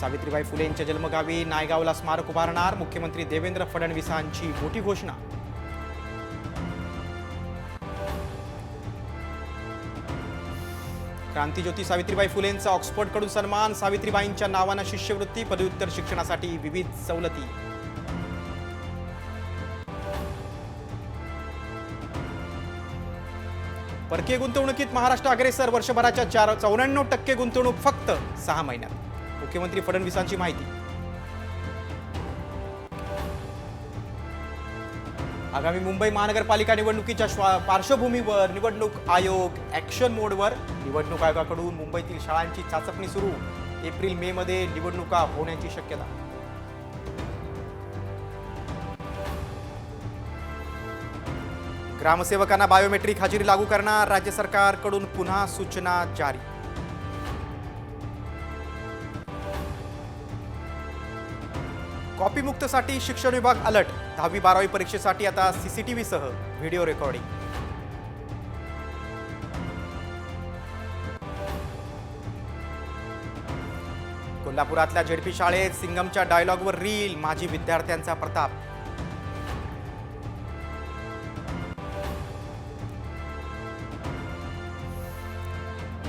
सावित्रीबाई फुले यांच्या जन्मगावी नायगावला स्मारक उभारणार, मुख्यमंत्री देवेंद्र फडणवीसांची मोठी घोषणा. क्रांतिज्योती सावित्रीबाई फुलेंचा ऑक्सफोर्डकडून सन्मान, सावित्रीबाईंच्या नावानं शिष्यवृत्ती, पदव्युत्तर शिक्षणासाठी विविध सवलती. परकीय गुंतवणुकीत महाराष्ट्र अग्रेसर, वर्षभराच्या 94% गुंतवणूक फक्त 6 महिन्यात, मुख्यमंत्री फडणवीसांची माहिती. आगामी मुंबई महानगरपालिका निवडणुकीच्या पार्श्वभूमीवर निवडणूक आयोग ॲक्शन मोडवर, निवडणूक आयोगाकडून मुंबईतील शाळांची चाचपणी सुरू, एप्रिल-मे मध्ये निवडणुका होण्याची शक्यता. ग्रामसेवकांना बायोमेट्रिक हजेरी लागू करणार, राज्य सरकारकडून पुन्हा सूचना जारी. कॉपीमुक्तसाठी शिक्षण विभाग अलर्ट, 10वी-12वी परीक्षेसाठी आता सीसीटीव्ही सह व्हिडिओ रेकॉर्डिंग. कोल्हापुरातल्या झेडपी शाळेत सिंगमच्या डायलॉगवर रील, माजी विद्यार्थ्यांचा प्रताप.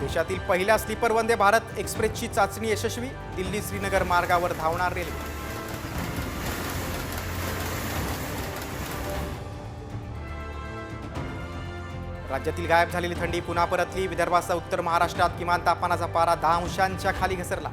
देशातील पहिल्या स्लीपर वंदे भारत एक्सप्रेसची चाचणी यशस्वी, दिल्ली श्रीनगर मार्गावर धावणार रेल्वे. राज्यातील गायब झालेली थंडी पुन्हा परतली, विदर्भासह उत्तर महाराष्ट्रात किमान तापमानाचा पारा 10 अंशांच्या खाली घसरला.